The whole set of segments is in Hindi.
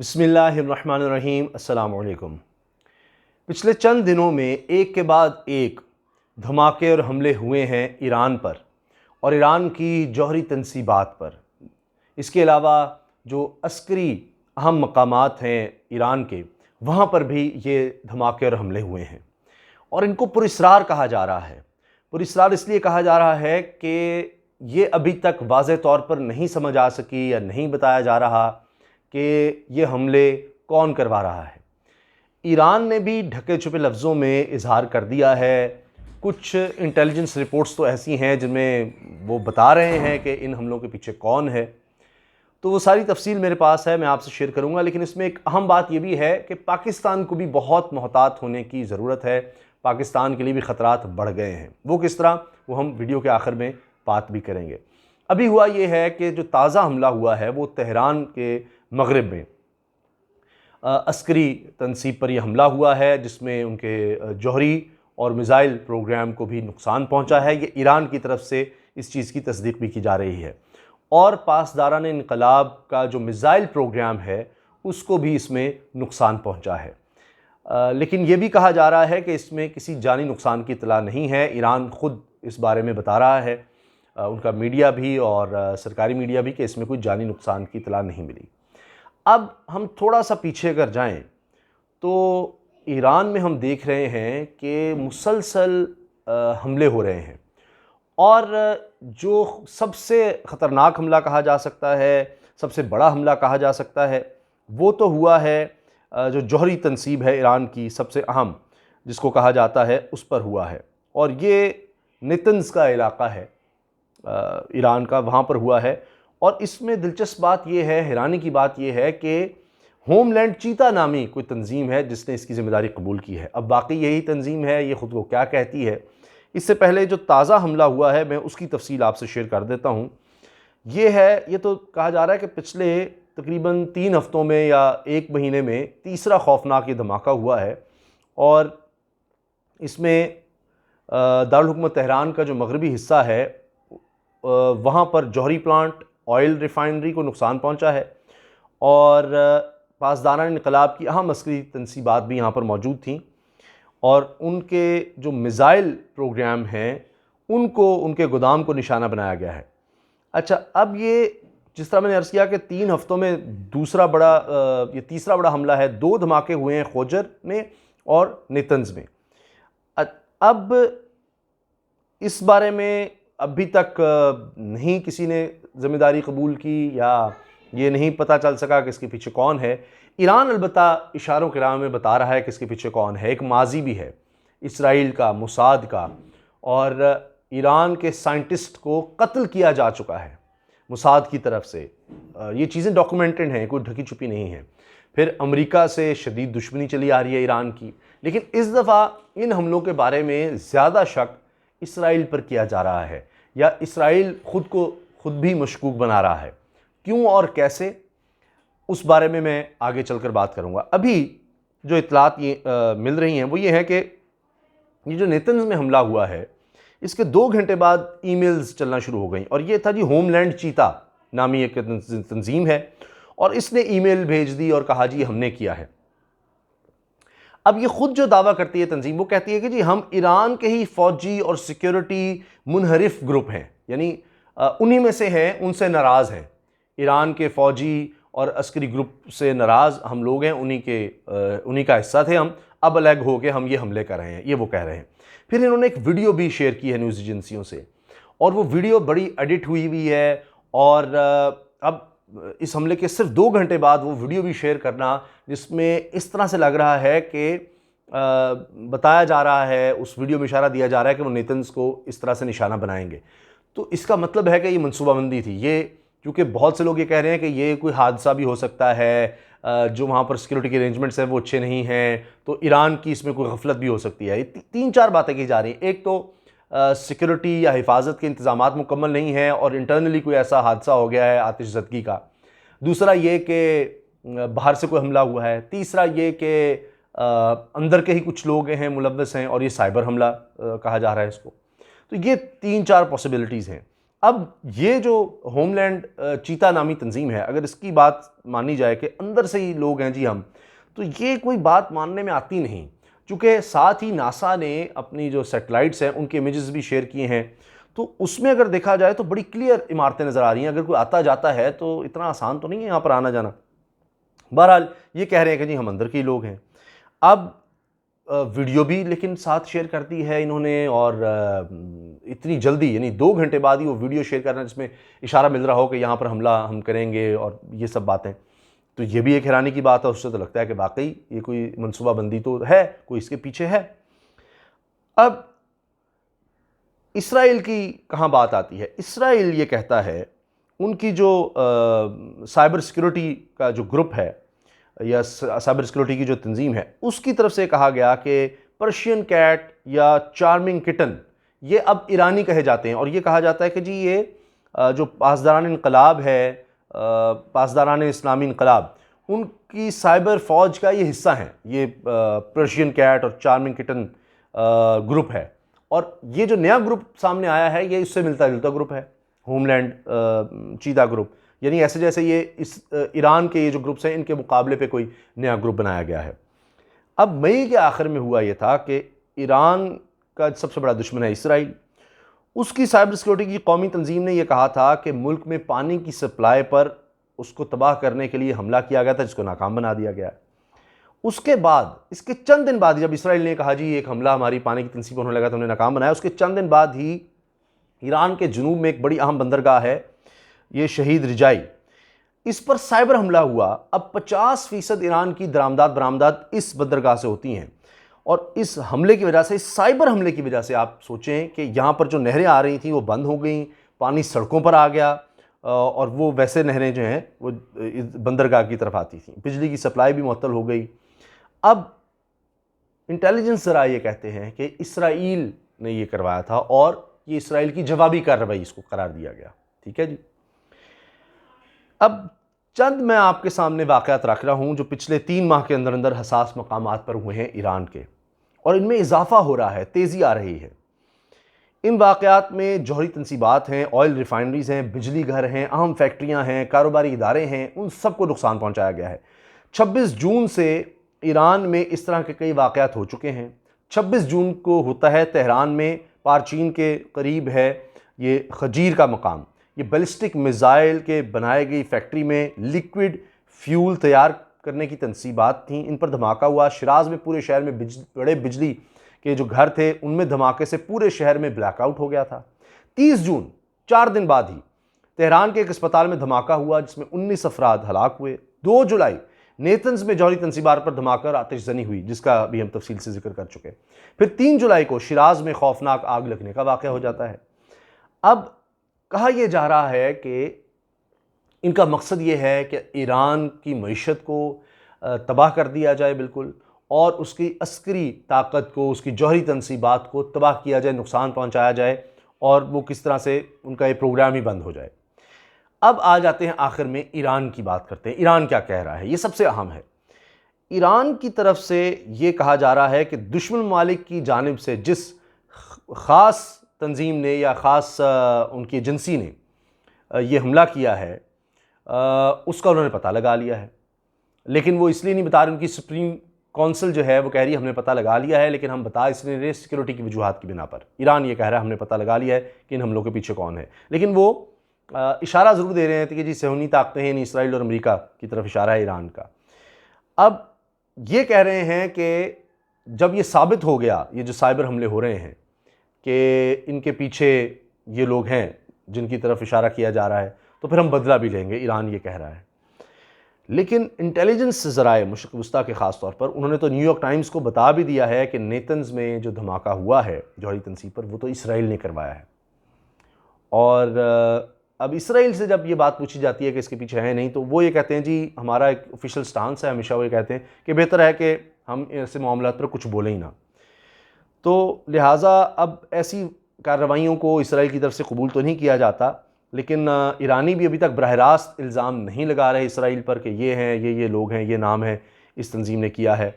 बिस्मिल्लाहिर्रहमानिर्रहीम अस्सलाम वालेकुम। पिछले चंद दिनों में एक के बाद एक धमाके और हमले हुए हैं ईरान पर और ईरान की जौहरी तनसीबात पर। इसके अलावा जो अस्करी अहम मकामात हैं ईरान के, वहाँ पर भी ये धमाके और हमले हुए हैं और इनको पुरस्रार कहा जा रहा है। पुरस्रार इसलिए कहा जा रहा है कि ये अभी तक वाज़ेह तौर पर नहीं समझ आ सकी या नहीं बताया जा रहा कि ये हमले कौन करवा रहा है। ईरान ने भी ढके छुपे लफ्ज़ों में इजहार कर दिया है। कुछ इंटेलिजेंस रिपोर्ट्स तो ऐसी हैं जिनमें वो बता रहे हैं कि इन हमलों के पीछे कौन है, तो वो सारी तफसील मेरे पास है, मैं आपसे शेयर करूंगा। लेकिन इसमें एक अहम बात ये भी है कि पाकिस्तान को भी बहुत मोहतात होने की ज़रूरत है। पाकिस्तान के लिए भी ख़तरात बढ़ गए हैं। वो किस तरह, वो हम वीडियो के आखिर में बात भी करेंगे। अभी हुआ ये है कि जो ताज़ा हमला हुआ है वो तेहरान के मगरिब में अस्करी तनसीब पर यह हमला हुआ है, जिसमें उनके जौहरी और मिज़ाइल प्रोग्राम को भी नुकसान पहुंचा है। ये ईरान की तरफ से इस चीज़ की तस्दीक भी की जा रही है और पासदारान इनकलाब का जो मिज़ाइल प्रोग्राम है उसको भी इसमें नुकसान पहुंचा है। लेकिन ये भी कहा जा रहा है कि इसमें किसी जानी नुकसान की इतला नहीं है। ईरान ख़ुद इस बारे में बता रहा है, उनका मीडिया भी और सरकारी मीडिया भी, कि इसमें कोई जानी नुकसान की इतला नहीं मिली। अब हम थोड़ा सा पीछे अगर जाएं तो ईरान में हम देख रहे हैं कि मुसलसल हमले हो रहे हैं और जो सबसे ख़तरनाक हमला कहा जा सकता है, सबसे बड़ा हमला कहा जा सकता है, वो तो हुआ है जो जौहरी तनसीब है ईरान की सबसे अहम, जिसको कहा जाता है, उस पर हुआ है। और ये नेतन्स का इलाका है ईरान का, वहाँ पर हुआ है। और इसमें दिलचस्प बात यह है, हैरानी की बात यह है कि होमलैंड चीता नामी कोई तंजीम है जिसने इसकी ज़िम्मेदारी कबूल की है। अब बाकी यही तंजीम है, ये ख़ुद को क्या कहती है। इससे पहले जो ताज़ा हमला हुआ है मैं उसकी तफसील आपसे शेयर कर देता हूँ। ये तो कहा जा रहा है कि पिछले तकरीबन 3 हफ़्तों में या 1 महीने में तीसरा खौफनाक ये धमाका हुआ है। और इसमें दारुल हुकूमत तेहरान का जो मगरबी हिस्सा है वहाँ पर जौहरी प्लांट, ऑयल रिफाइनरी को नुकसान पहुँचा है और पासदारान इनकलाब की अहम अस्करी तनसीबात भी यहाँ पर मौजूद थीं और उनके जो मिज़ाइल प्रोग्राम हैं उनको, उनके गोदाम को निशाना बनाया गया है। अच्छा, अब ये जिस तरह मैंने अर्ज़ किया कि 3 हफ़्तों में ये तीसरा बड़ा हमला है। 2 धमाके हुए हैं खोजर में और नेतन्स में। अब इस बारे में अभी तक नहीं किसी ने ज़िम्मेदारी कबूल की या ये नहीं पता चल सका कि इसके पीछे कौन है। ईरान अलबत्ता इशारों के राह में बता रहा है कि इसके पीछे कौन है। एक माजी भी है इसराइल का, मुसाद का, और ईरान के साइंटिस्ट को कत्ल किया जा चुका है मुसाद की तरफ से। ये चीज़ें डॉक्यूमेंटेड हैं, कोई ढकी छुपी नहीं है। फिर अमेरिका से शदीद दुश्मनी चली आ रही है ईरान की, लेकिन इस दफ़ा इन हमलों के बारे में ज़्यादा शक इसराइल पर किया जा रहा है या इसराइल ख़ुद को खुद भी मशकूक बना रहा है। क्यों और कैसे, उस बारे में मैं आगे चलकर बात करूंगा। अभी जो इतलात ये मिल रही हैं वो ये है कि ये जो नेतन्स में हमला हुआ है इसके 2 घंटे बाद ईमेल्स चलना शुरू हो गई। और ये था जी, होमलैंड चीता नामी एक तंजीम है और इसने ईमेल भेज दी और कहा जी हमने किया है। अब ये खुद जो दावा करती है तंजीम, वो कहती है कि जी हम ईरान के ही फौजी और सिक्योरिटी मुनहरिफ ग्रुप हैं, यानी उन्हीं में से हैं, उनसे नाराज़ हैं। ईरान के फ़ौजी और अस्करी ग्रुप से नाराज़ हम लोग हैं, उन्हीं का हिस्सा थे हम, अब अलग हो के हम ये हमले कर रहे हैं, ये वो कह रहे हैं। फिर इन्होंने एक वीडियो भी शेयर की है न्यूज़ एजेंसियों से और वो वीडियो बड़ी एडिट हुई हुई है। और अब इस हमले के सिर्फ 2 घंटे बाद वो वीडियो भी शेयर करना, जिसमें इस तरह से लग रहा है कि बताया जा रहा है, उस वीडियो में इशारा दिया जा रहा है कि वो नेतन्स को इस तरह से निशाना बनाएंगे। तो इसका मतलब है कि ये मनसूबाबंदी थी। ये क्योंकि बहुत से लोग ये कह रहे हैं कि ये कोई हादसा भी हो सकता है, जो वहाँ पर सिक्योरिटी के अरेंजमेंट्स हैं वो अच्छे नहीं हैं, तो ईरान की इसमें कोई गफलत भी हो सकती है। 3-4 बातें की जा रही हैं। एक तो सिक्योरिटी या हिफाजत के इंतजामात मुकम्मल नहीं हैं और इंटरनली कोई ऐसा हादसा हो गया है आतिशज़दगी का। दूसरा ये कि बाहर से कोई हमला हुआ है। तीसरा ये कि अंदर के ही कुछ लोग हैं मुलव्वस हैं और ये साइबर हमला कहा जा रहा है इसको। तो ये 3-4 पॉसिबिलिटीज़ हैं। अब ये जो होमलैंड चीता नामी तंजीम है, अगर इसकी बात मानी जाए कि अंदर से ही लोग हैं जी हम, तो ये कोई बात मानने में आती नहीं, चूँकि साथ ही नासा ने अपनी जो सैटेलाइट्स हैं उनके इमेजेस भी शेयर किए हैं, तो उसमें अगर देखा जाए तो बड़ी क्लियर इमारतें नज़र आ रही हैं। अगर कोई आता जाता है तो इतना आसान तो नहीं है यहाँ पर आना जाना। बहरहाल ये कह रहे हैं कि जी हम अंदर के ही लोग हैं। अब वीडियो भी लेकिन साथ शेयर कर दी है इन्होंने, और इतनी जल्दी, यानी 2 घंटे बाद ही वो वीडियो शेयर करना जिसमें इशारा मिल रहा हो कि यहाँ पर हमला हम करेंगे और ये सब बातें। तो ये भी एक हैरानी की बात है। उससे तो लगता है कि वाकई ये कोई मनसूबाबंदी तो है, कोई इसके पीछे है। अब इसराइल की कहाँ बात आती है। इसराइल ये कहता है, उनकी जो साइबर सिक्योरिटी का जो ग्रुप है या साइबर सिक्योरिटी की जो तंजीम है, उसकी तरफ से कहा गया कि पर्शियन कैट या चार्मिंग किटन ये अब ईरानी कहे जाते हैं, और ये कहा जाता है कि जी ये जो पासदारान इनकलाब है, पासदारान इस्लामी इनकलाब, उनकी साइबर फ़ौज का ये हिस्सा हैं। ये पर्शियन कैट और चार्मिंग किटन ग्रुप है, और ये जो नया ग्रुप सामने आया है ये इससे मिलता जुलता ग्रुप है, होमलैंड चीता ग्रुप। यानी ऐसे जैसे ये इस ईरान के ये जो ग्रुप्स हैं इनके मुकाबले पे कोई नया ग्रुप बनाया गया है। अब मई के आखिर में हुआ ये था कि ईरान का सबसे बड़ा दुश्मन है इसराइल, उसकी साइबर सिक्योरिटी की कौमी तंजीम ने यह कहा था कि मुल्क में पानी की सप्लाई पर उसको तबाह करने के लिए हमला किया गया था, जिसको नाकाम बना दिया गया। उसके बाद, इसके चंद दिन बाद, जब इसराइल ने कहा जी एक हमला हमारी पानी की तंसीब पर होने लगा तो हमने नाकाम बनाया, उसके चंद दिन बाद ही ईरान के जुनूब में एक बड़ी अहम बंदरगाह है, ये शहीद रिजाई, इस पर साइबर हमला हुआ। अब 50% ईरान की बरामदात इस बंदरगाह से होती हैं, और इस हमले की वजह से, इस साइबर हमले की वजह से आप सोचें कि यहाँ पर जो नहरें आ रही थी वो बंद हो गई, पानी सड़कों पर आ गया, और वो वैसे नहरें जो हैं वो बंदरगाह की तरफ आती थी, बिजली की सप्लाई भी मुअत्तल हो गई। अब इंटेलिजेंस ज़रा ये कहते हैं कि इसराइल ने ये करवाया था, और ये इसराइल की जवाबी कार्रवाई इसको करार दिया गया। ठीक है जी। अब चंद मैं आपके सामने वाक़यात रख रहा हूँ जो पिछले 3 माह के अंदर अंदर हसास मकामात पर हुए हैं ईरान के, और इनमें इजाफा हो रहा है, तेज़ी आ रही है। इन वाक़यात में जौहरी तनसीबात हैं, ऑयल रिफाइनरीज़ हैं, बिजली घर हैं, अहम फैक्ट्रियाँ हैं, कारोबारी इदारे हैं, उन सबको नुकसान पहुँचाया गया है। 26 जून से ईरान में इस तरह के कई वाक़यात हो चुके हैं। 26 जून को होता है तेहरान में, पारचीन के करीब है ये खजीर का मकाम, ये बैलिस्टिक मिसाइल के बनाए गई फैक्ट्री में लिक्विड फ्यूल तैयार करने की तनसीबात थी, इन पर धमाका हुआ। शिराज में पूरे शहर में बड़े बिजली के जो घर थे उनमें धमाके से पूरे शहर में ब्लैकआउट हो गया था। 30 जून, 4 दिन बाद ही तेहरान के एक अस्पताल में धमाका हुआ जिसमें 19 अफराद हलाक हुए। 2 जुलाई नेतन्स में जौहरी तनसीबात पर धमाका और आतिशजनी हुई, जिसका भी हम तफसील से जिक्र कर चुके। फिर 3 जुलाई को शिराज में खौफनाक आग लगने का वाक़या हो जाता है। अब कहा यह जा रहा है कि इनका मकसद ये है कि ईरान की मईशत को तबाह कर दिया जाए बिल्कुल, और उसकी अस्करी ताकत को, उसकी जौहरी तनसीबात को तबाह किया जाए, नुकसान पहुंचाया जाए, और वो किस तरह से उनका ये प्रोग्राम ही बंद हो जाए। अब आ जाते हैं आखिर में ईरान की बात करते हैं। ईरान क्या कह रहा है, ये सबसे अहम है। ईरान की तरफ से ये कहा जा रहा है कि दुश्मन ममालिक की जानिब से जिस ख़ास तंजीम ने या ख़ास उनकी एजेंसी ने ये हमला किया है उसका उन्होंने पता लगा लिया है, लेकिन वो इसलिए नहीं बता रहे। उनकी सुप्रीम कौंसिल जो है वो कह रही है हमने पता लगा लिया है, लेकिन हम बता इसलिए रहे सिक्योरिटी की वजूहात की बिना पर। ईरान ये कह रहा है हमने पता लगा लिया है कि इन हमलों के पीछे कौन है, लेकिन वो इशारा ज़रूर दे रहे हैं कि जी सहूनी ताकतें हैं, इसराइल और अमेरिका की तरफ इशारा है ईरान का। अब ये कह रहे हैं कि जब ये साबित हो गया, ये जो साइबर हमले हो रहे हैं, कि इनके पीछे ये लोग हैं जिनकी तरफ इशारा किया जा रहा है, तो फिर हम बदला भी लेंगे, ईरान ये कह रहा है। लेकिन इंटेलिजेंस ज़राए मशरिक़ वस्ता के ख़ास तौर पर उन्होंने तो न्यूयॉर्क टाइम्स को बता भी दिया है कि नेतन्स में जो धमाका हुआ है जौहरी तनसीब पर, वो तो इसराइल ने करवाया है। और अब इसराइल से जब ये बात पूछी जाती है कि इसके पीछे है नहीं, तो वो ये कहते हैं जी हमारा एक ऑफिशियल स्टांस है, हमेशा वो ये कहते हैं कि बेहतर है कि हम ऐसे मामलों पर कुछ बोलें ही ना। तो लिहाजा अब ऐसी कार्रवाइयों को इसराइल की तरफ से कबूल तो नहीं किया जाता, लेकिन ईरानी भी अभी तक बरह रास्त इल्ज़ाम नहीं लगा रहे इसराइल पर कि ये हैं, ये लोग हैं, ये नाम है, इस तंजीम ने किया है।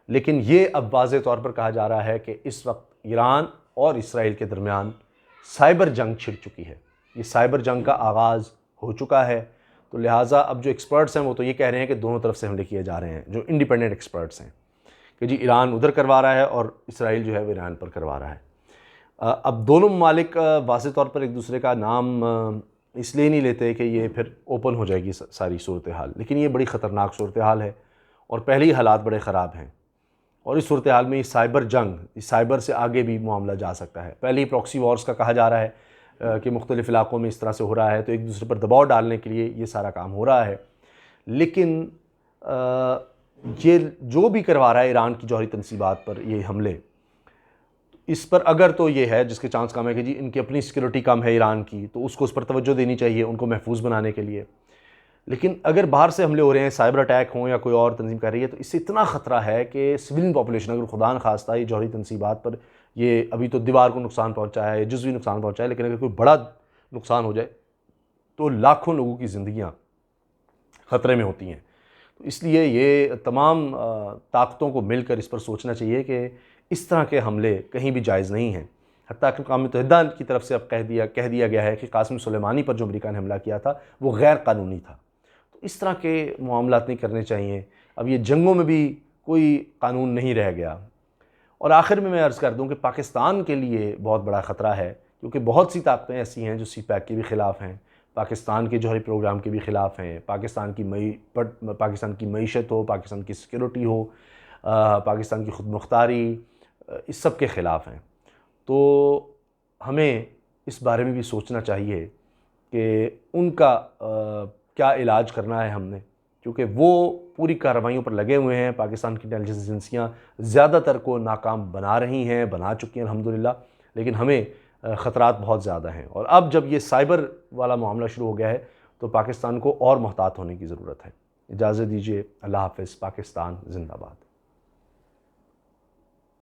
लेकिन ये अब वाज़ेह तौर पर कहा जा रहा है कि इस वक्त ईरान और इसराइल के दरमियान साइबर जंग छिड़ चुकी है, ये साइबर जंग का आगाज़ हो चुका है। तो लिहाजा अब जो एक्सपर्ट्स हैं वो तो ये कह रहे हैं कि दोनों तरफ से हमले किए जा रहे हैं, जो इंडिपेंडेंट एक्सपर्ट्स हैं, कि जी ईरान उधर करवा रहा है और इसराइल जो है वो ईरान पर करवा रहा है। अब दोनों ममालिक वाज़ेह तौर पर एक दूसरे का नाम इसलिए नहीं लेते कि ये फिर ओपन हो जाएगी सारी सूरत हाल, लेकिन ये बड़ी ख़तरनाक सूरत हाल है और पहले ही हालात बड़े ख़राब हैं। और इस सूरत हाल में ये साइबर जंग, इस साइबर से आगे भी मामला जा सकता है। पहले ही प्रॉक्सी वॉर्स का कहा जा रहा है कि मुख्तलिफ़ इलाक़ों में इस तरह से हो रहा है, तो एक दूसरे पर दबाव डालने के लिए ये सारा काम हो रहा है। लेकिन ये जो भी करवा रहा है ईरान की जौहरी तनसीबात पर ये हमले, इस पर अगर तो ये है जिसके चांस कम है कि जी इनकी अपनी सिक्योरिटी कम है ईरान की, तो उसको उस पर तवज्जो देनी चाहिए उनको महफूज बनाने के लिए। लेकिन अगर बाहर से हमले हो रहे हैं, साइबर अटैक हों या कोई और तंजीम कर रही है, तो इससे इतना ख़तरा है कि सिविलियन पॉपुलेशन, अगर खुदा न खास्ता ये जौहरी तनसीबात पर ये अभी तो दीवार को नुकसान पहुँचा है, जुज़वी नुकसान पहुँचा है, लेकिन अगर कोई बड़ा नुकसान हो जाए तो लाखों लोगों की ज़िंदगियाँ ख़तरे में होती हैं। तो इसलिए ये तमाम ताकतों को मिलकर इस पर सोचना चाहिए कि इस तरह के हमले कहीं भी जायज़ नहीं हैं। हत्ता कि अक़वाम मुत्तहिदा की तरफ से अब कह दिया गया है कि कासिम सुलेमानी पर जो अमेरिका ने हमला किया था वो गैर कानूनी था। तो इस तरह के मामलात नहीं करने चाहिए। अब ये जंगों में भी कोई कानून नहीं रह गया। और आखिर में मैं अर्ज़ कर दूँ कि पाकिस्तान के लिए बहुत बड़ा ख़तरा है, क्योंकि बहुत सी ताकतें ऐसी हैं जो CPEC के भी ख़िलाफ़ हैं, पाकिस्तान के जौहरी प्रोग्राम के भी ख़िलाफ़ हैं, पाकिस्तान की मईशत हो, पाकिस्तान की सिक्योरिटी हो, पाकिस्तान की खुद मुख्तारी, इस सब के ख़िलाफ़ हैं। तो हमें इस बारे में भी सोचना चाहिए कि उनका क्या इलाज करना है हमने, क्योंकि वो पूरी कार्रवाइयों पर लगे हुए हैं। पाकिस्तान की इंटेलिजेंस एजेंसियाँ ज़्यादातर को नाकाम बना रही हैं, बना चुकी हैं अल्हम्दुलिल्लाह, लेकिन हमें ख़तरात बहुत ज़्यादा हैं। और अब जब ये साइबर वाला मामला शुरू हो गया है तो पाकिस्तान को और मुहतात होने की ज़रूरत है। इजाज़त दीजिए, अल्लाह हाफ़िज़। पाकिस्तान ज़िंदाबाद।